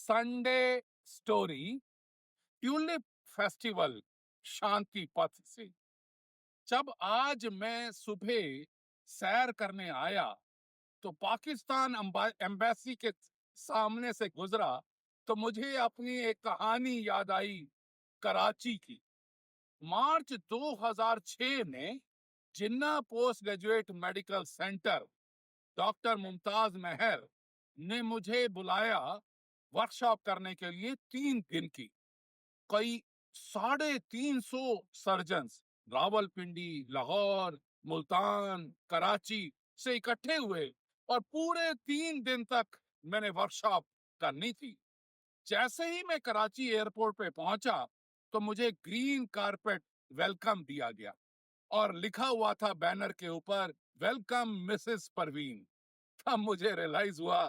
Sunday story tulip festival शांति पथ से। जब आज मैं सुबह सैर करने आया तो पाकिस्तान एम्बेसी के सामने से गुजरा तो मुझे अपनी एक कहानी याद आई, कराची की। मार्च 2006 में Jinnah post graduate medical centre doctor Mumtaz Mahar ने मुझे बुलाया वर्कशॉप करने के लिए 3 दिन की। कई 350 सर्जन्स रावलपिंडी, लाहौर, मुल्तान, कराची से इकट्ठे हुए और पूरे 3 दिन तक मैंने वर्कशॉप करनी थी। जैसे ही मैं कराची एयरपोर्ट पे पहुंचा तो मुझे ग्रीन कारपेट वेलकम दिया गया और लिखा हुआ था बैनर के ऊपर, वेलकम मिसेस परवीन। तब मुझे रियलाइज हुआ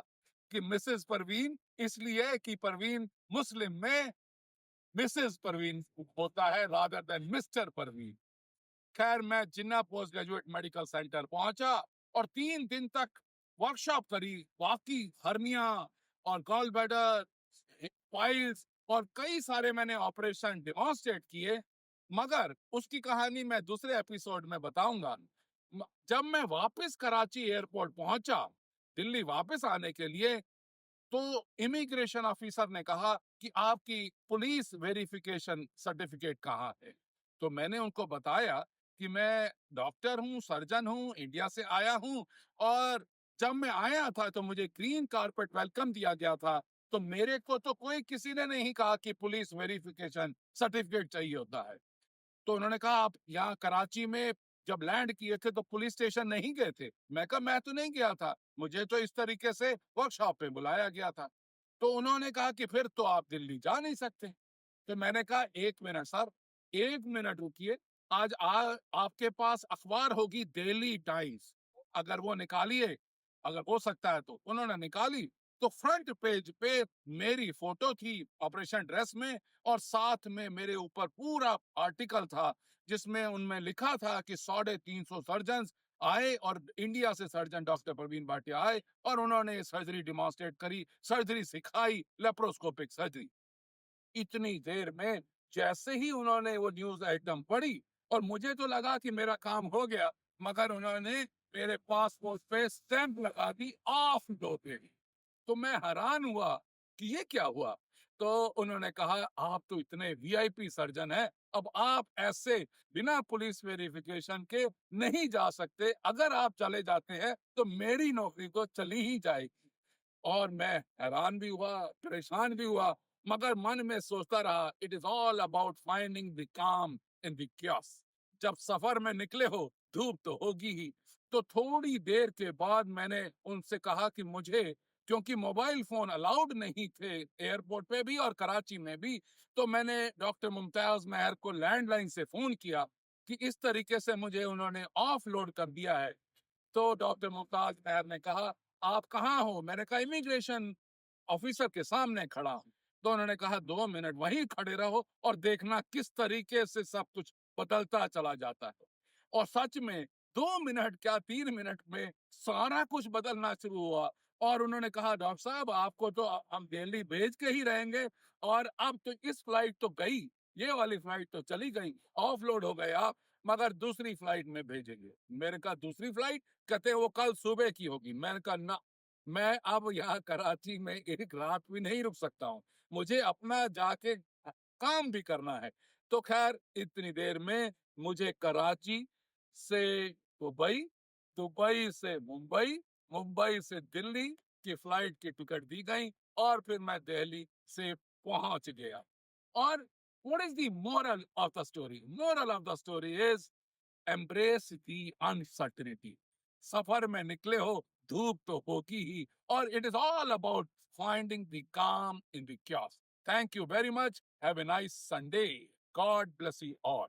कि मिसेस परवीन इसलिए कि परवीन मुस्लिम में मिसेस परवीन होता है रादर देन मिस्टर परवीन। खैर, मैं जिन्ना पोस्ट ग्रेजुएट मेडिकल सेंटर पहुंचा और 3 दिन तक वर्कशॉप करी। बाकी हर्निया और गॉल ब्लैडर, पाइल्स और कई सारे मैंने ऑपरेशन डेमोन्स्ट्रेट किए, मगर उसकी कहानी मैं दूसरे एपिसोड में बताऊंगा। जब मैं वापस कराची एयरपोर्ट पहुंचा दिल्ली वापस आने के लिए, तो इमिग्रेशन ऑफिसर ने कहा कि आपकी पुलिस वेरिफिकेशन सर्टिफिकेट कहाँ है। तो मैंने उनको बताया कि मैं डॉक्टर हूँ, सर्जन हूँ, इंडिया से आया हूँ, और जब मैं आया था तो मुझे ग्रीन कारपेट वेलकम दिया गया था। तो मेरे को तो कोई किसी ने नहीं कहा कि पुलिस वेरिफिकेशन सर्टिफिकेट चाहिए होता है। तो उन्होंने कहा, आप यहाँ कराची में जब लैंड किए थे तो पुलिस स्टेशन नहीं गए थे? मैं कहा, मैं तो नहीं गया था, मुझे तो इस तरीके से वर्कशॉप पे बुलाया गया था। तो उन्होंने कहा कि फिर तो आप दिल्ली जा नहीं सकते। तो मैंने कहा, 1 मिनट सर, 1 मिनट रुकिए। आज आपके पास अखबार होगी डेली टाइम्स, अगर वो निकालिए, अगर हो सकता है तो। उन्होंने निकाली तो फ्रंट पेज पे मेरी फोटो थी ऑपरेशन ड्रेस में, और साथ में मेरे ऊपर पूरा आर्टिकल था जिसमें उनमें लिखा था कि 350 सर्जन आए और इंडिया से सर्जन डॉक्टर प्रवीण भाटिया आए और उन्होंने सर्जरी डिमॉन्स्ट्रेट करी, सर्जरी सिखाई, लेप्रोस्कोपिक सर्जरी। इतनी देर में जैसे ही उन्होंने वो न्यूज आइटम पढ़ी और मुझे तो लगा कि मेरा काम हो गया, मगर उन्होंने मेरे पासपोर्ट पे स्टैंप लगा दी, ऑफ लोडेड। तो मैं हैरान हुआ कि ये क्या हुआ। तो उन्होंने कहा, आप तो इतने वीआईपी सर्जन हैं, अब आप ऐसे बिना पुलिस वेरिफिकेशन के नहीं जा सकते। अगर आप चले जाते हैं तो मेरी नौकरी तो चली ही जाएगी। और मैं हैरान भी हुआ, परेशान भी हुआ, मगर मन में सोचता रहा, it is all about finding the काम इन द chaos। जब सफर में निकले हो, धूप तो होगी ही। तो थोड़ी देर के बाद मैंने उनसे कहा कि मुझे, क्योंकि मोबाइल फोन अलाउड नहीं थे एयरपोर्ट पे भी और कराची में भी, तो मैंने डॉक्टर मुमताज महर को लैंडलाइन से फोन किया कि इस तरीके से मुझे उन्होंने ऑफ लोड कर दिया है। तो डॉक्टर मुमताज महर ने कहा, आप कहाँ हो? मैंने कहा, इमिग्रेशन ऑफिसर के सामने खड़ा हूं। तो उन्होंने कहा, 2 मिनट वहीं खड़े रहो और देखना किस तरीके से सब कुछ बदलता चला जाता है। और सच में 2 मिनट क्या, 3 मिनट में सारा कुछ बदलना शुरू हुआ। और उन्होंने कहा, डॉक्टर साहब, आपको तो हम दिल्ली भेज के ही रहेंगे, और अब तो इस फ्लाइट तो गई, ये वाली फ्लाइट तो चली गई, ऑफलोड हो गए आप, मगर दूसरी फ्लाइट में भेजेंगे। मैंने कहा, दूसरी फ्लाइट? कहते वो कल सुबह की होगी। मैंने कहा, ना, मैं अब यहाँ कराची में एक रात भी नहीं रुक सकता हूँ, मुझे अपना जाके काम भी करना है। तो खैर, इतनी देर में मुझे कराची से दुबई, दुबई से मुंबई, मुंबई से दिल्ली की फ्लाइट की टिकट दी गई और फिर मैं दिल्ली से पहुंच गया। और what is the moral of the story? Moral of the story is embrace the uncertainty। सफर में निकले हो, धूप तो होगी ही, और it is all about finding the calm in the chaos। Thank you very much. Have a nice Sunday. God bless you all।